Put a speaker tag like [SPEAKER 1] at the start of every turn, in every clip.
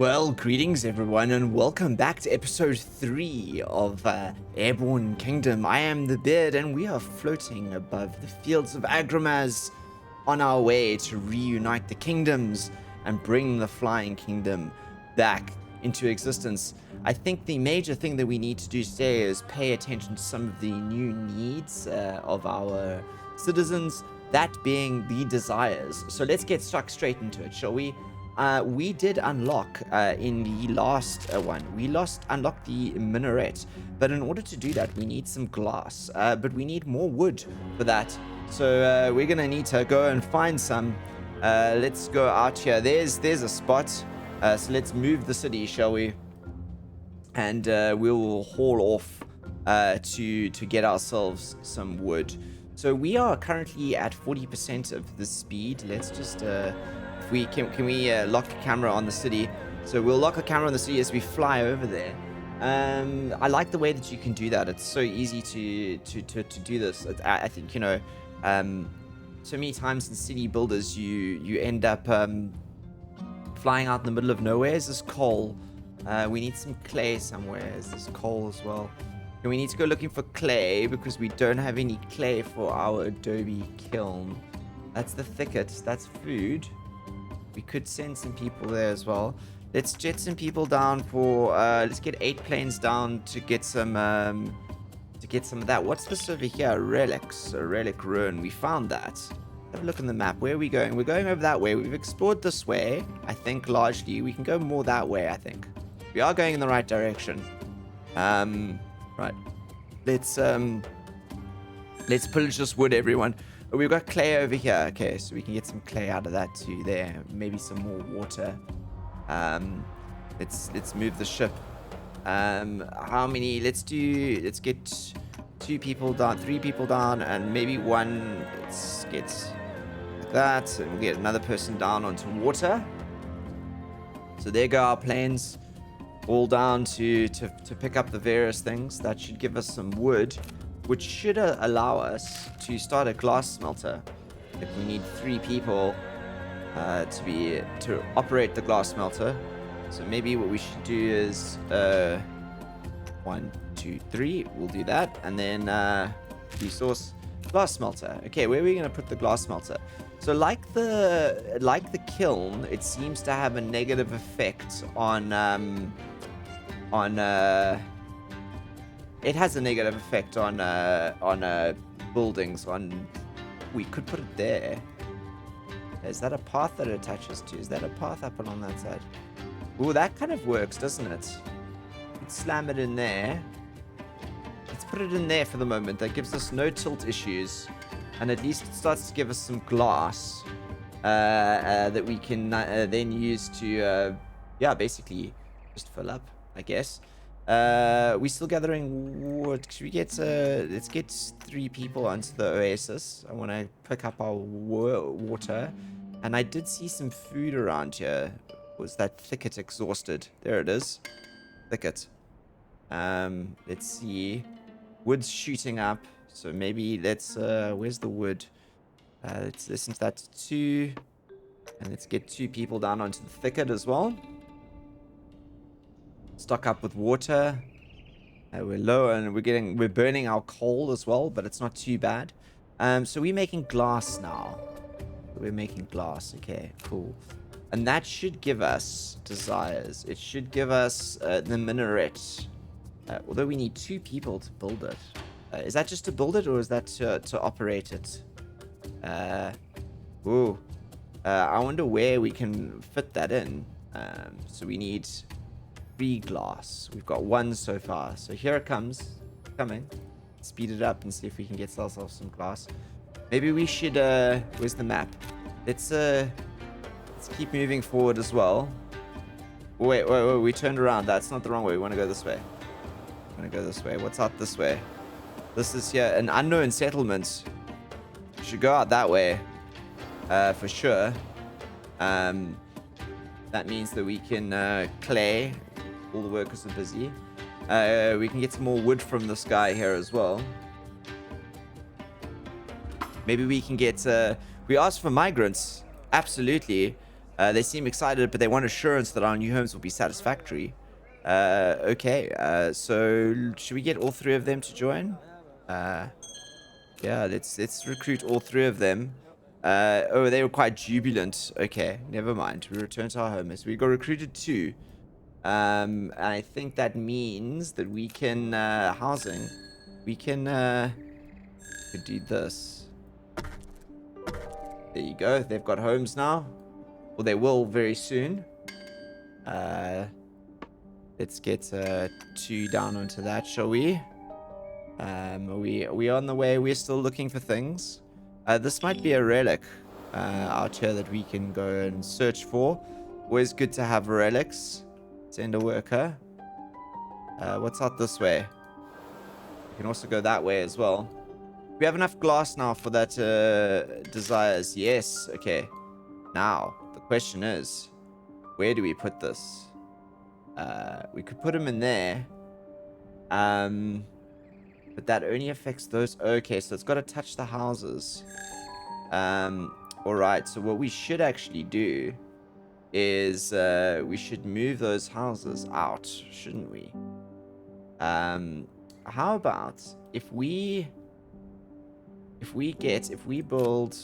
[SPEAKER 1] Well, greetings everyone, and welcome back to episode 3 of Airborne Kingdom. I am the Beard, and we are floating above the fields of Agramaz on our way to reunite the kingdoms and bring the Flying Kingdom back into existence. I think the major thing that we need to do today is pay attention to some of the new needs of our citizens, that being the desires. So let's get stuck straight into it, shall we? We did unlock in the last one. We unlocked the minaret, but in order to do that, we need some glass. But we need more wood for that. So we're gonna need to go and find some. Let's go out here. There's a spot. So let's move the city, shall we? And we'll haul off to get ourselves some wood. So we are currently at 40% of the speed. Let's just can we lock a camera on the city? So we'll lock a camera on the city as we fly over there. I like the way that you can do that. It's so easy to do this. I think, you know, so many times in city builders you end up flying out in the middle of nowhere. Is this coal? We need some clay somewhere. Is this coal as well? And we need to go looking for clay because we don't have any clay for our adobe kiln. That's the thicket. That's food. We could send some people there as well. Let's jet some people down for let's get 8 planes down to get some of that. What's this over here? Relics, a relic ruin. We found that. Have a look on the map. Where are we going? We're going over that way. We've explored this way, I think, largely. We can go more that way, I think. We are going in the right direction. Right. Let's pillage this wood, everyone. We've got clay over here. Okay, so we can get some clay out of that too there. Maybe some more water. Let's move the ship. How many? Let's get 2 people down, 3 people down, and maybe 1. Let's get like that, and we'll get another person down onto water. So there go our planes, all down to pick up the various things. That should give us some wood, which should allow us to start a glass smelter. If we need 3 people to operate the glass smelter. So maybe what we should do is 1, 2, 3. We'll do that, and then resource glass smelter. Okay, where are we gonna put the glass smelter? So like the kiln, it seems to have a negative effect on it has a negative effect on buildings. We could put it there. Is that a path that it attaches to? Is that a path up along that side? Ooh, that kind of works, doesn't it? Let's slam it in there. Let's put it in there for the moment. That gives us no tilt issues, and at least it starts to give us some glass that we can then use to yeah, basically just fill up, I guess. We're still gathering wood. Should we get let's get 3 people onto the oasis. I want to pick up our water, and I did see some food around here. Was that thicket exhausted? There it is, thicket. Let's see, wood's shooting up, so maybe let's where's the wood? Let's listen to that to 2, and let's get 2 people down onto the thicket as well. Stock up with water. We're low, and we're burning our coal as well, but it's not too bad. So we're making glass now. We're making glass. Okay, cool. And that should give us desires. It should give us the minaret. Although we need 2 people to build it. Is that just to build it, or is that to operate it? I wonder where we can fit that in. So we need 3 glass. We've got 1 so far. So here it comes. Coming. Speed it up and see if we can get ourselves some glass. Maybe we should where's the map? Let's keep moving forward as well. Wait, we turned around. That's not the wrong way. We want to go this way. We want to go this way. What's out this way? This is here, an unknown settlement. We should go out that way. For sure. That means that we can clay. All the workers are busy. We can get some more wood from this guy here as well. Maybe we can get... we asked for migrants. Absolutely. They seem excited, but they want assurance that our new homes will be satisfactory. Okay, so should we get all 3 of them to join? Yeah, let's recruit all 3 of them. Oh, they were quite jubilant. Okay, never mind. We return to our home. So we got recruited 2. And I think that means that we can housing. We can could do this. There you go. They've got homes now. Well, they will very soon. Let's get 2 down onto that, shall we? Are we on the way? We're still looking for things. This might be a relic out here that we can go and search for. Always good to have relics. Send a worker. What's out this way? We can also go that way as well. We have enough glass now for that desires. Yes. Okay. Now, the question is, where do we put this? We could put them in there. But that only affects those. Okay, so it's got to touch the houses. Alright, so what we should actually do is we should move those houses out, shouldn't we? How about if we build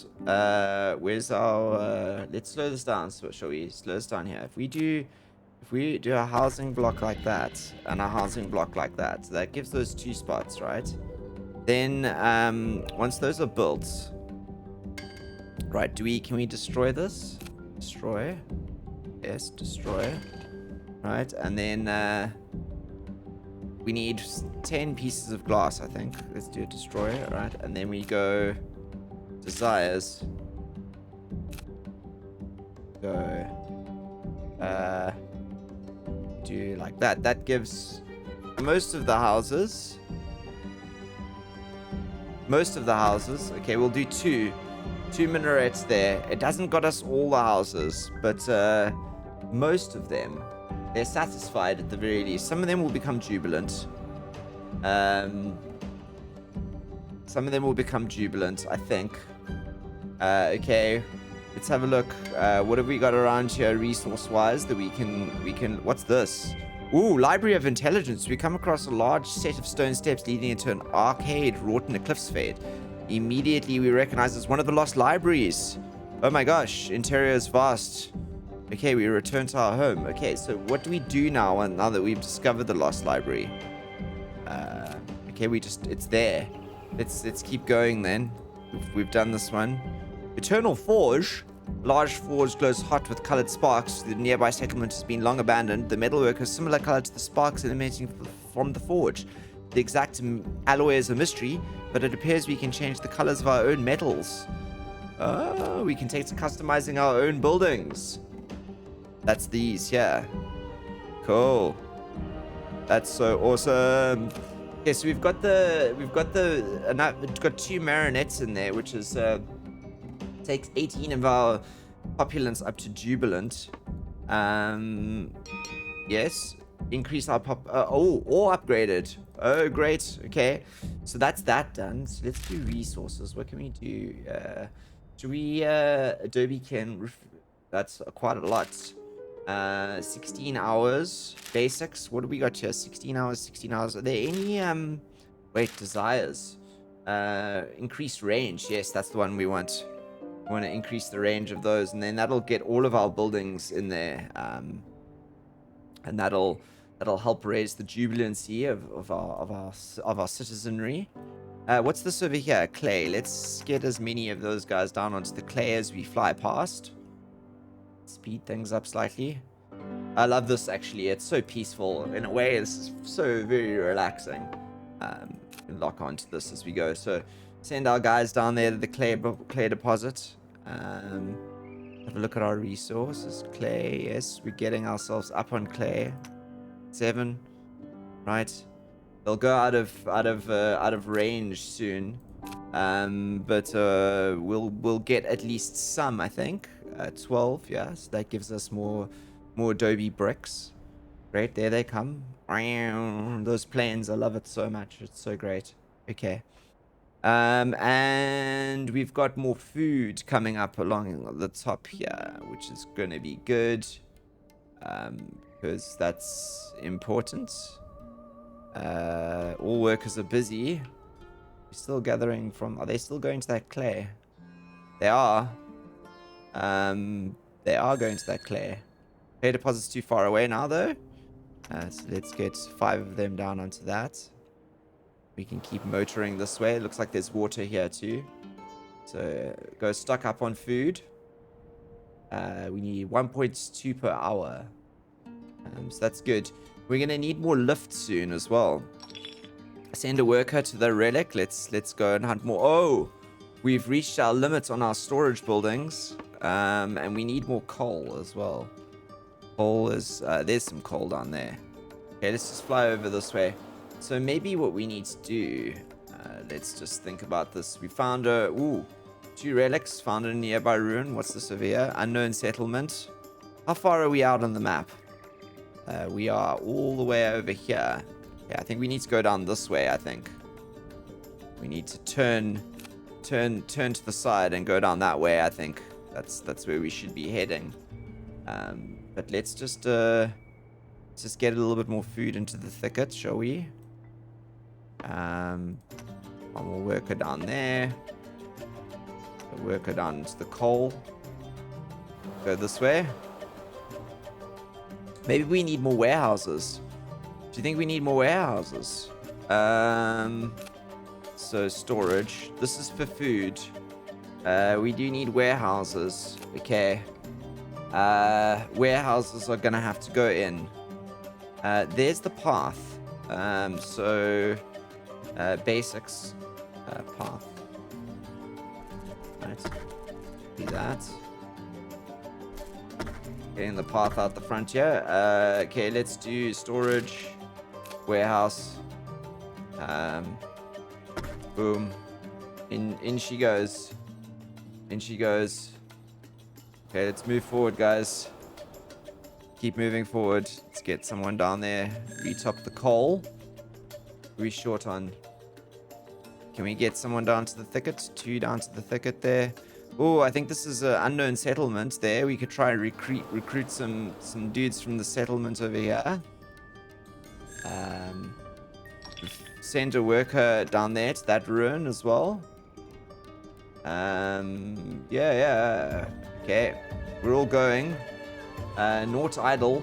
[SPEAKER 1] where's our let's slow this down. So shall we slow this down here? If we do a housing block like that and a housing block like that, so that gives those 2 spots, right? Then once those are built, right, can we destroy this? Destroy. Yes, destroy. Right, and then we need 10 pieces of glass, I think. Let's do a destroy, right? And then we go desires. Go do like that. That gives most of the houses. Okay, we'll do 2 minarets there. It hasn't got us all the houses, but most of them, they're satisfied at the very least. Some of them will become jubilant. Some of them will become jubilant, I think. Okay, let's have a look. What have we got around here resource-wise that we can... What's this? Ooh, Library of Intelligence. We come across a large set of stone steps leading into an arcade wrought in a cliff's fade. Immediately, we recognize as one of the lost libraries. Oh my gosh, interior is vast. Okay, we return to our home. Okay, so what do we do now that we've discovered the lost library? Okay, it's there. Let's keep going then. We've done this one. Eternal Forge. Large forge glows hot with colored sparks. The nearby settlement has been long abandoned. The metalwork is similar color to the sparks emanating from the forge. The exact alloy is a mystery, but it appears we can change the colors of our own metals. Oh, we can take to customizing our own buildings. That's these, yeah. Cool. That's so awesome. Okay, so we've got 2 Minorettes in there, which is takes 18 of our populance up to jubilant. Yes, increase our or upgraded. Oh, great. Okay, so that's that done. So let's do resources. What can we do? Should we Adobe can that's quite a lot. 16 hours basics. What do we got here? 16 hours. Are there any wait, desires? Increased range. Yes, that's the one we want. We want to increase the range of those, and then that'll get all of our buildings in there, and that'll help raise the jubilancy of our citizenry. What's this over here? Clay. Let's get as many of those guys down onto the clay as we fly past. Speed things up slightly. I love this, actually. It's so peaceful. In a way, this is so very relaxing. Lock onto this as we go. So send our guys down there to the clay deposit. Have a look at our resources. Clay, yes, we're getting ourselves up on clay. 7, right? They'll go out of range soon, but we'll get at least some, I think. 12, yeah. So that gives us more adobe bricks. Great, there they come. Those planes, I love it so much. It's so great. Okay. And we've got more food coming up along the top here, which is going to be good. Because that's important. All workers are busy. We're still gathering from... Are they still going to that clay? They are. They are going to that clay. Clay deposit's too far away now, though. So let's get 5 of them down onto that. We can keep motoring this way. It looks like there's water here, too. So go stock up on food. We need 1.2 per hour. So that's good. We're going to need more lift soon as well. Send a worker to the relic. Let's go and hunt more. Oh, we've reached our limit on our storage buildings. And we need more coal as well. Coal is... there's some coal down there. Okay, let's just fly over this way. So maybe what we need to do... let's just think about this. We found a... Ooh, 2 relics. Found a nearby ruin. What's this over here? Unknown settlement. How far are we out on the map? We are all the way over here. Yeah, I think we need to go down this way, I think. We need to turn to the side and go down that way, I think. That's where we should be heading. But let's just get a little bit more food into the thicket, shall we? One more worker down there. A worker down into the coal. Go this way. Maybe we need more warehouses. Do you think we need more warehouses? So storage. This is for food. We do need warehouses. Okay. Warehouses are gonna have to go in. There's the path. Basics. Path. Right. Do that. Getting the path out the front here. Okay, let's do storage. Warehouse. Boom. In she goes. In she goes. Okay, let's move forward, guys. Keep moving forward. Let's get someone down there. Retop the coal. We short on. Can we get someone down to the thicket? 2 down to the thicket there. Oh, I think this is an unknown settlement there. We could try and recruit some dudes from the settlement over here. Send a worker down there to that ruin as well. Yeah. Okay. We're all going. Not idle.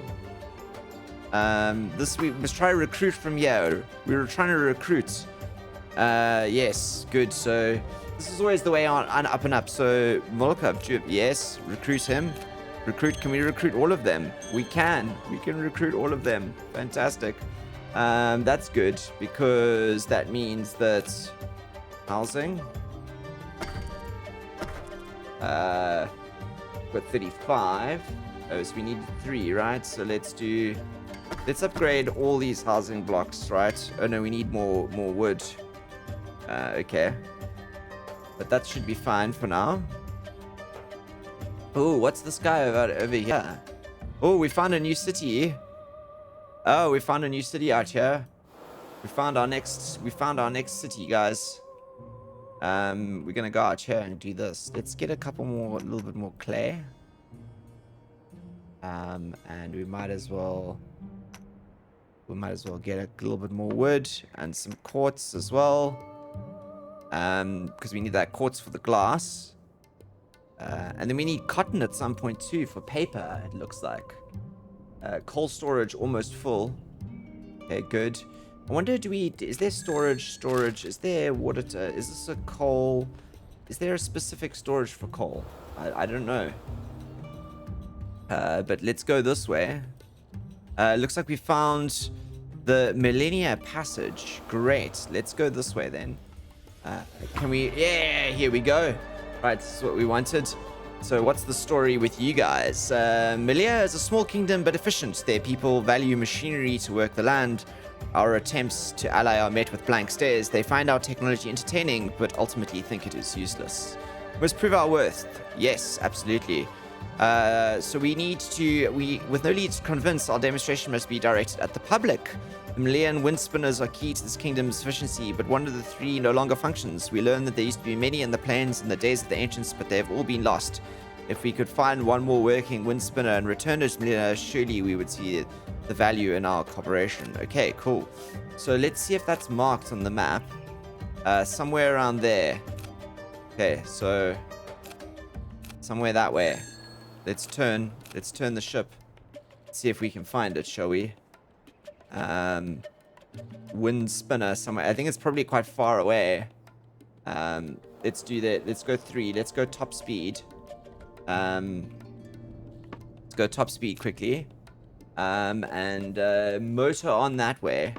[SPEAKER 1] We must try to recruit from here. We were trying to recruit. Yes, good. So this is always the way on up and up. So Molokov, yes, recruit him. Can we recruit all of them? We can recruit all of them. Fantastic. That's good because that means that housing. Got 35. Oh, so we need 3, right? So let's upgrade all these housing blocks, right? Oh no, we need more wood. Okay. But that should be fine for now. Oh, what's this guy over here? Oh, we found a new city. Oh, we found a new city out here. We found our next city, guys. We're gonna go out here and do this. Let's get a little bit more clay. And we might as well get a little bit more wood and some quartz as well. Because we need that quartz for the glass. And then we need cotton at some point too for paper, it looks like. Coal storage almost full. Okay, good. I wonder, is there storage? Is there water? Is this a coal? Is there a specific storage for coal? I don't know. But let's go this way. Looks like we found the Millennia Passage. Great. Let's go this way then. Can we... Yeah, here we go. Right, this is what we wanted. So what's the story with you guys? Millennia is a small kingdom but efficient. Their people value machinery to work the land. Our attempts to ally are met with blank stares. They find our technology entertaining, but ultimately think it is useless. We must prove our worth. Yes, absolutely. So we need to... with no leads to convince, our demonstration must be directed at the public. The Malayan wind spinners are key to this kingdom's efficiency, but one of the three no longer functions. We learned that there used to be many in the plains in the days of the ancients, but they have all been lost. If we could find one more working wind spinner and return it to Melina, surely we would see the value in our cooperation. Okay, cool. So let's see if that's marked on the map. Somewhere around there. Okay, so somewhere that way. Let's turn the ship. See if we can find it, shall we? Wind spinner somewhere. I think it's probably quite far away. Let's do that. Let's go 3. Let's go top speed. Let's go top speed quickly. And motor on that way.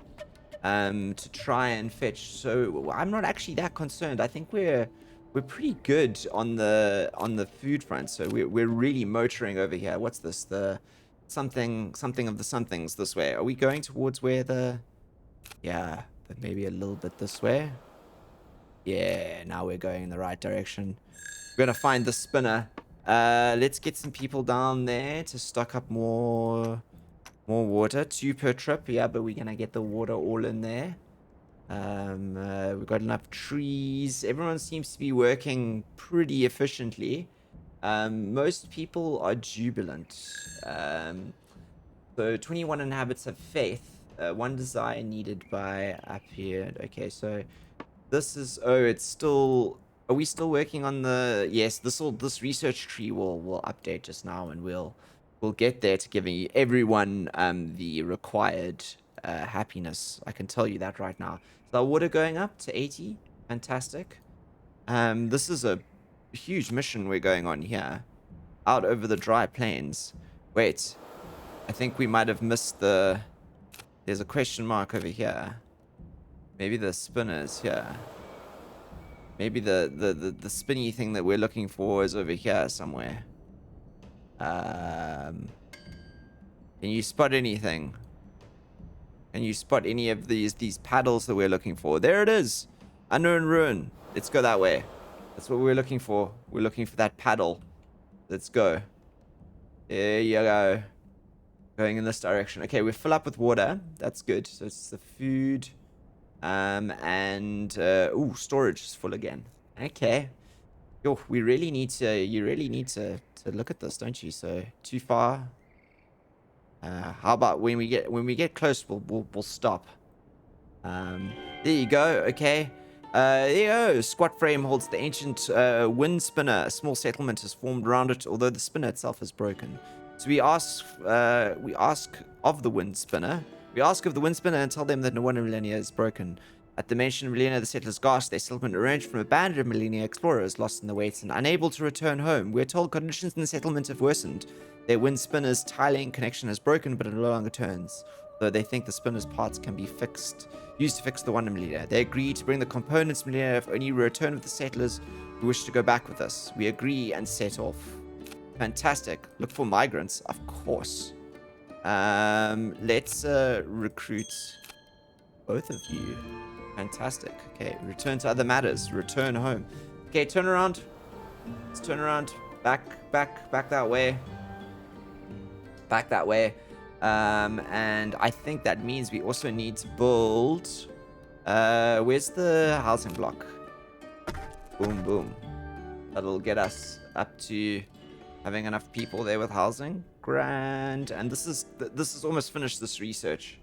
[SPEAKER 1] To try and fetch. So I'm not actually that concerned. I think we're pretty good on the food front. So we're really motoring over here. What's this? The something of the somethings this way. Are we going towards where the... Yeah, but maybe a little bit this way. Yeah, now we're going in the right direction. We're gonna find the spinner. Let's get some people down there to stock up more water. 2 per trip. Yeah, but we're gonna get the water all in there. We've got enough trees. Everyone seems to be working pretty efficiently. Most people are jubilant. So 21 inhabitants have faith. 1 desire needed by up here. Okay, so this is... Oh, it's still... Are we still working on the... Yes, this research tree will update just now, and we'll get there to giving everyone the required happiness. I can tell you that right now. Is our water going up to 80? Fantastic. This is a huge mission we're going on here. Out over the dry plains. Wait. I think we might have missed the... There's a question mark over here. Maybe the spinners here. Maybe the spinny thing that we're looking for is over here somewhere. Can you spot anything? Can you spot any of these paddles that we're looking for? There it is. Unknown ruin. Let's go that way. That's what we're looking for. We're looking for that paddle. Let's go. There you go. Going in this direction. Okay, we fill up with water. That's good. So it's the food. Ooh, storage is full again. Okay. Yo, you really need to look at this, don't you? So too far. How about when we get close, we'll stop. There you go. Okay. There you go. Squat frame holds the ancient wind spinner. A small settlement has formed around it, although the spinner itself is broken. So we ask of the wind spinner. We ask of the wind spinner and tell them that no one in Millennia is broken. At the mention of Millennia, the settlers gasp. Their settlement arranged from abandoned Millennia explorers lost in the waits and unable to return home. We're told conditions in the settlement have worsened. Their wind spinner's tiling connection has broken, but it no longer turns. Though they think the spinner's parts can be used to fix the one in Millennia. They agree to bring the components to Millennia if only we return with the settlers who wish to go back with us. We agree and set off. Fantastic. Look for migrants, of course. Let's recruit both of you. Fantastic. Okay, return to other matters. Return home. Okay, turn around. Let's turn around. Back that way. Back that way. And I think that means we also need to build... where's the housing block? Boom, boom. That'll get us up to having enough people there with housing. Grand. And this is almost finished, this research.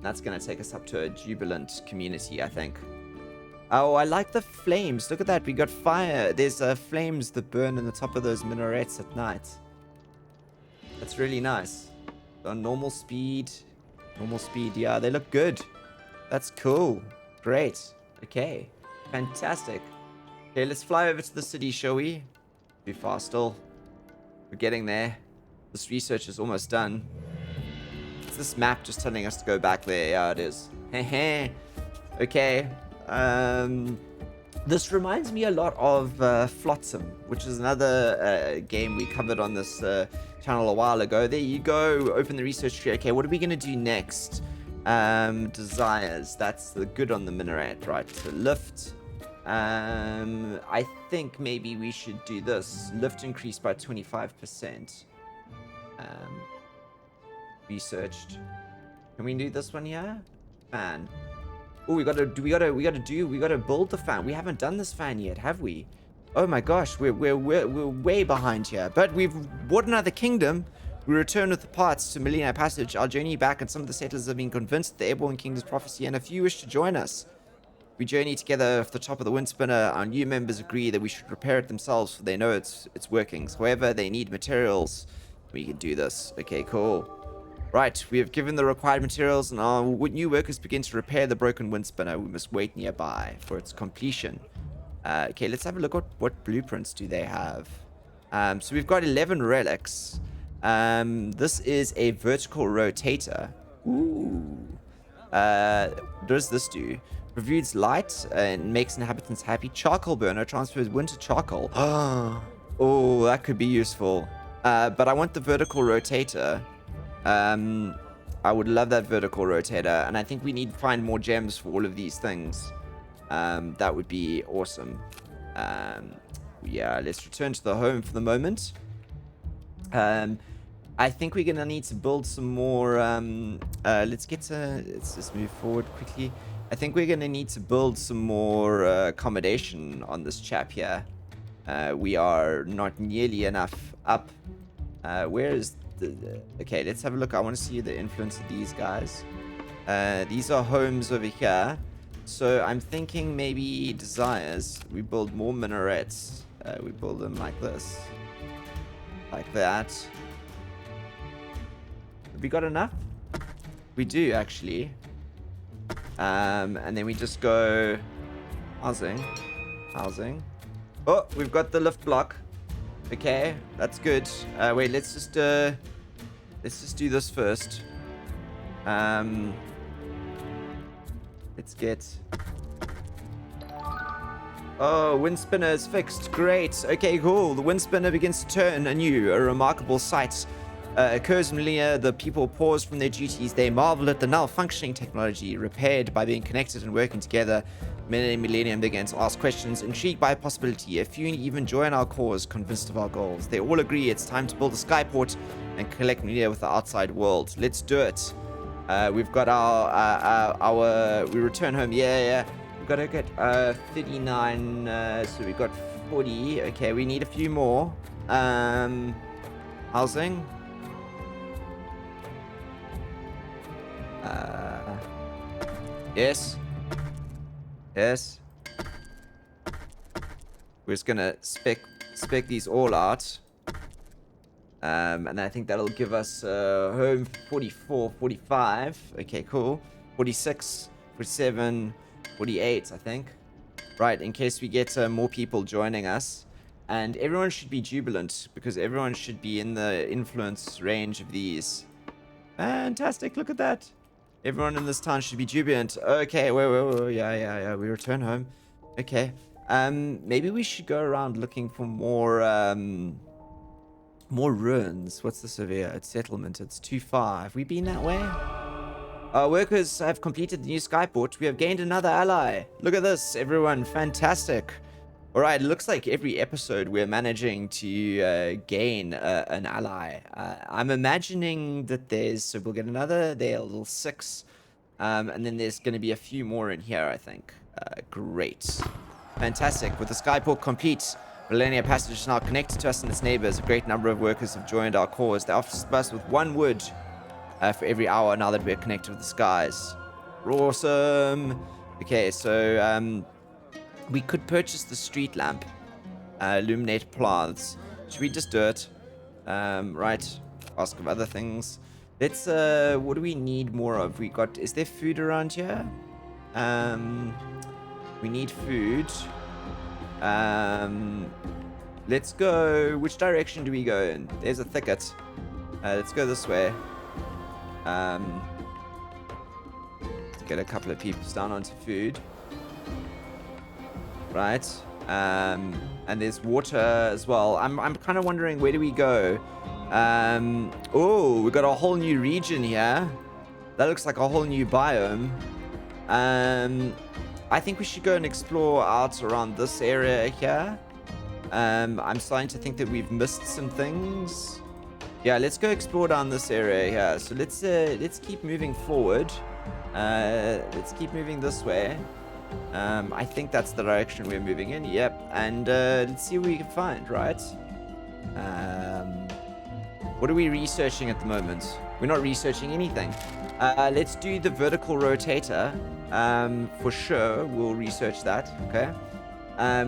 [SPEAKER 1] That's going to take us up to a jubilant community, I think. Oh, I like the flames. Look at that. We got fire. There's flames that burn in the top of those minarets at night. That's really nice. On normal speed. Normal speed. Yeah, they look good. That's cool. Great. Okay. Fantastic. Okay, let's fly over to the city, shall we? Be fast still. We're getting there. This research is almost done. Is this map just telling us to go back there? Yeah, it is. Okay. This reminds me a lot of Flotsam, which is another game we covered on this channel a while ago. There you go. Open the research tree. Okay, what are we going to do next? Desires. That's the good on the minaret, right? So lift. I think maybe we should do this. Lift increased by 25%. Researched. Can we do this one here? fan. Oh, we gotta build the fan. We haven't done this fan yet, have we? Oh my gosh, we're way behind here. But we've bought another kingdom. We return with the parts to Millennium Passage. Our journey back, and some of the settlers have been convinced of the Airborne Kingdom's prophecy, and a few wish to join us. We journey together off the top of the wind spinner. Our new members agree that we should repair it themselves, for they know its workings. However, they need materials. We can do this. Okay, cool. Right, we have given the required materials, and our new workers begin to repair the broken wind spinner. We must wait nearby for its completion. Okay, let's have a look at what blueprints do they have. So we've got 11 relics. This is a vertical rotator. Ooh. What does this do? Reveals light and makes inhabitants happy. Charcoal burner transfers wind to charcoal. Oh, that could be useful. But I want the vertical rotator. I would love that vertical rotator, and I think we need to find more gems for all of these things. That would be awesome. Yeah, let's return to the home for the moment. I think we're gonna need to build some more. Let's just move forward quickly. I think we're gonna need to build some more accommodation on this chap here. We are not nearly enough up. Where is okay, let's have a look. I want to see the influence of these guys. These are homes over here. So I'm thinking maybe desires. We build more minarets. We build them like this. Like that. Have we got enough? We do, actually. And then we just go housing. Oh, we've got the lift block. Okay, that's good. Wait, let's just do this first. Let's get. Oh, wind spinner is fixed. Great. Okay, cool. The wind spinner begins to turn anew. A remarkable sight occurs in Millennia. The people pause from their duties. They marvel at the now functioning technology, repaired by being connected and working together. Many Millennium begin to ask questions, intrigued by possibility. A few even join our cause, convinced of our goals. They all agree it's time to build a skyport and connect Millennia with the outside world. Let's do it. We've got our we return home. Yeah. We've got to get 39. So we got 40. Okay, we need a few more. Housing. Yes. We're just gonna spec these all out. And I think that'll give us home 44, 45. Okay, cool. 46, 47, 48, I think. Right, in case we get more people joining us. And everyone should be jubilant, because everyone should be in the influence range of these. Fantastic, look at that. Everyone in this town should be jubilant. Okay, wait. Yeah. We return home. Okay. Maybe we should go around looking for more ruins. What's this over here? It's settlement. It's too far. Have we been that way? Our workers have completed the new skyport. We have gained another ally. Look at this, everyone. Fantastic. All right, it looks like every episode we're managing to gain an ally. I'm imagining that so we'll get another, there, a little 6. And then there's going to be a few more in here, I think. Great. Fantastic. With the skyport complete, Millennia Passage is now connected to us and its neighbors. A great number of workers have joined our cause. They offer us with 1 wood for every hour now that we're connected with the skies. Awesome. Okay, so we could purchase the street lamp, illuminate plants. Should we just do it? Right. Ask of other things. Let's. What do we need more of? Is there food around here? We need food. Let's go. Which direction do we go in? There's a thicket. Let's go this way. Let's get a couple of people down onto food. Right. And there's water as well. I'm kind of wondering, where do we go? Oh, we got a whole new region here. That looks like a whole new biome. I think we should go and explore out around this area here. I'm starting to think that we've missed some things. Yeah, let's go explore down this area here. So let's keep moving forward. Let's keep moving this way. I think that's the direction we're moving in. Yep. And let's see what we can find, right? What are we researching at the moment? We're not researching anything. Let's do the vertical rotator. For sure, we'll research that, okay?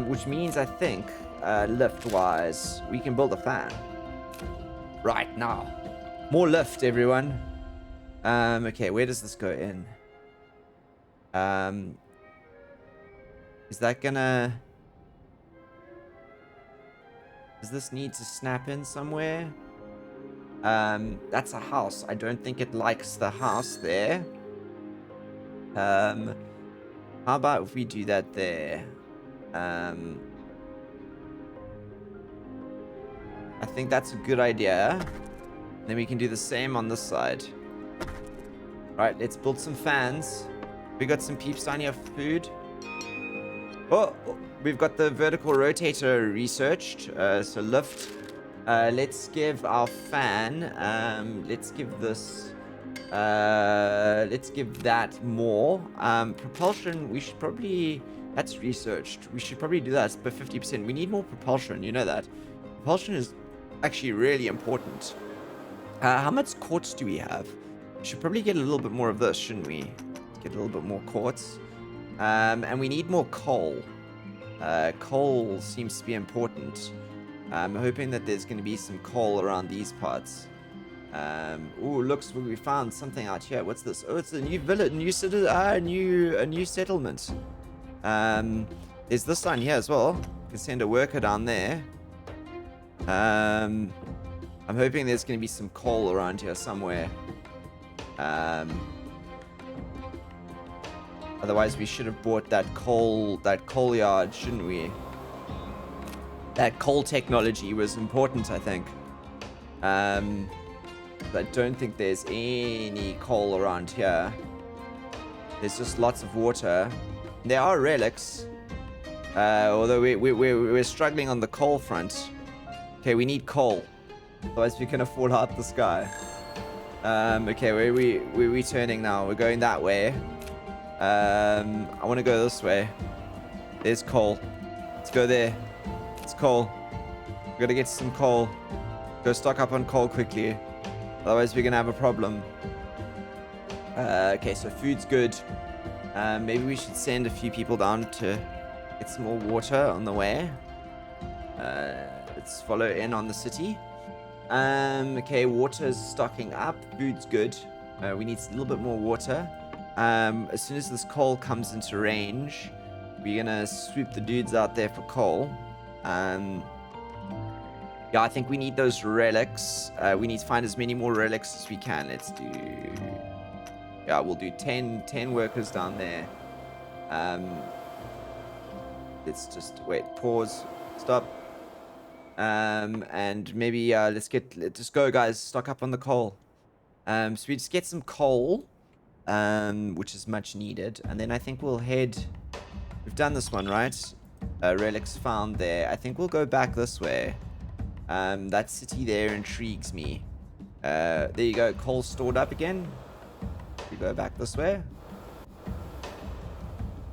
[SPEAKER 1] Which means I think, lift-wise, we can build a fan. Right now. More lift, everyone. Okay, where does this go in? Is that gonna... Does this need to snap in somewhere? That's a house. I don't think it likes the house there. How about if we do that there? I think that's a good idea. Then we can do the same on this side. Right, let's build some fans. We got some peeps down here for food. Oh, we've got the vertical rotator researched. So lift. Let's give our fan. Let's give this. Let's give that more. Propulsion. We should probably. That's researched. We should probably do that. But 50%. We need more propulsion. You know that. Propulsion is actually really important. How much quartz do we have? We should probably get a little bit more of this, shouldn't we? Get a little bit more quartz. And we need more coal. Coal seems to be important. I'm hoping that there's going to be some coal around these parts. Ooh, looks we found something out here. What's this? Oh, it's a new village, new settlement. There's this down here as well. We can send a worker down there. I'm hoping there's going to be some coal around here somewhere. Otherwise, we should have bought that coal yard, shouldn't we? That coal technology was important, I think. But I don't think there's any coal around here. There's just lots of water. There are relics. Although we're struggling on the coal front. Okay, we need coal. Otherwise, we can fall out the sky. Okay, where are we turning now? We're going that way. I want to go this way. There's coal. Let's go there. It's coal. We gotta get some coal. Go stock up on coal quickly. Otherwise, we're gonna have a problem. Okay, so food's good. Maybe we should send a few people down to get some more water on the way. Let's follow in on the city. Okay, water's stocking up. Food's good. We need a little bit more water. As soon as this coal comes into range, we're gonna swoop the dudes out there for coal. Yeah, I think we need those relics. We need to find as many more relics as we can. Let's do... Yeah, we'll do 10 workers down there. Let's just... Wait, pause. Stop. And maybe let's just go, guys. Stock up on the coal. So we just get some coal, which is much needed. And then I think we'll head... We've done this one, right? Relics found there. I think we'll go back this way. That city there intrigues me. There you go. Coal stored up again. We go back this way.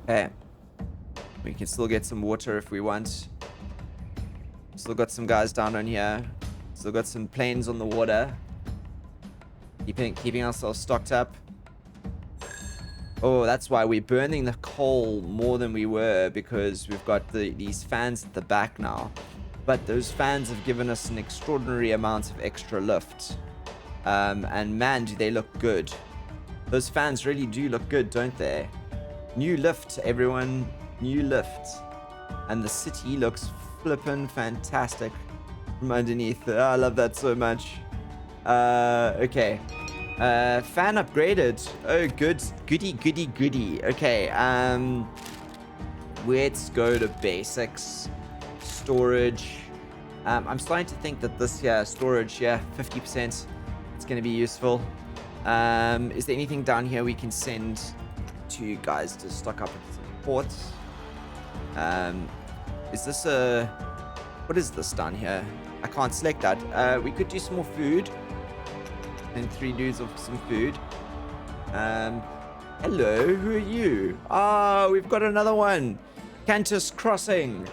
[SPEAKER 1] Okay. We can still get some water if we want. Still got some guys down on here. Still got some planes on the water. Keeping ourselves stocked up. Oh, that's why we're burning the coal more than we were, because we've got these fans at the back now. But those fans have given us an extraordinary amount of extra lift. And man, do they look good. Those fans really do look good, don't they? New lift, everyone. New lift. And the city looks flippin' fantastic from underneath. Oh, I love that so much. Okay. Fan upgraded. Oh, good. Goody. Okay, let's go to basics. Storage. I'm starting to think that this here, storage, 50%, it's going to be useful. Is there anything down here we can send to you guys to stock up with some ports? Is this what is this down here? I can't select that. We could do some more food. And 3 dudes of some food. Hello, who are you? Ah, we've got another one. Cantus Crossing.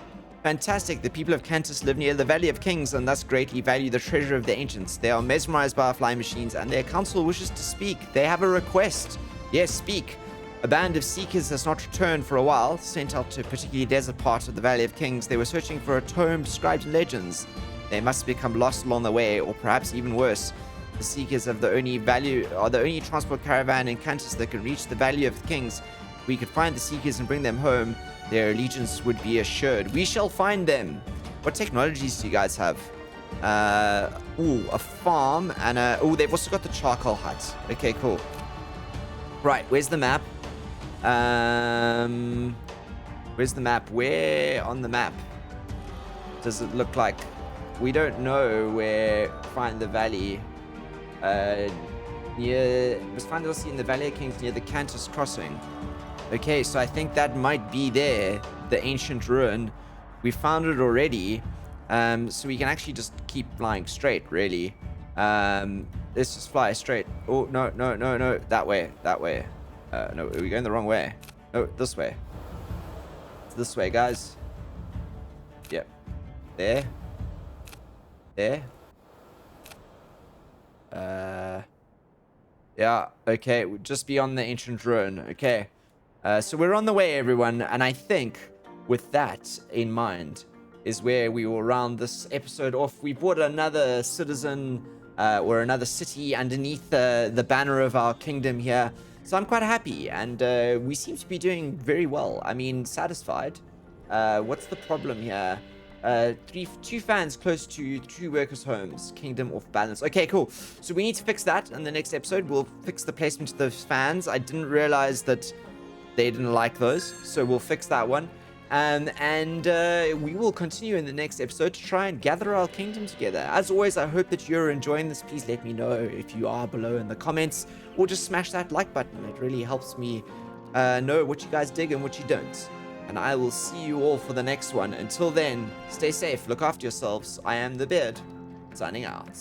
[SPEAKER 1] Fantastic. The people of Cantus live near the Valley of Kings and thus greatly value the treasure of the ancients. They are mesmerized by our flying machines and their council wishes to speak. They have a request. Yes, speak. A band of seekers has not returned for a while, sent out to a particularly desert part of the Valley of Kings. They were searching for a tome described in legends. They must become lost along the way, or perhaps even worse. The seekers are the only transport caravan in Cantus that can reach the Valley of Kings. If we could find the seekers and bring them home, their allegiance would be assured. We shall find them. What technologies do you guys have? A farm and they've also got the charcoal hut. Okay, cool. Right, where's the map? Where's the map? Where on the map does it look like? We don't know where find the valley. Find the in the Valley of Kings near the Cantus Crossing. Okay, so I think that might be there, the ancient ruin. We found it already, so we can actually just keep flying straight, really. Let's just fly straight. Oh, no, that way. No, are we going the wrong way? No, this way. It's this way, guys. Yep. There. Yeah, okay, just beyond the ancient ruin. Okay. So we're on the way, everyone, and I think with that in mind is where we will round this episode off. We brought another citizen or another city underneath the banner of our kingdom here, so I'm quite happy, and we seem to be doing very well. I mean, satisfied. What's the problem here? Two fans close to 2 workers' homes. Kingdom off balance. Okay, cool. So we need to fix that in the next episode. We'll fix the placement of those fans. I didn't realize that they didn't like those, so we'll fix that one. And we will continue in the next episode to try and gather our kingdom together. As always, I hope that you're enjoying this. Please let me know if you are below in the comments, or just smash that like button. It really helps me know what you guys dig and what you don't. And I will see you all for the next one. Until then, stay safe, look after yourselves. I am the Beard, signing out.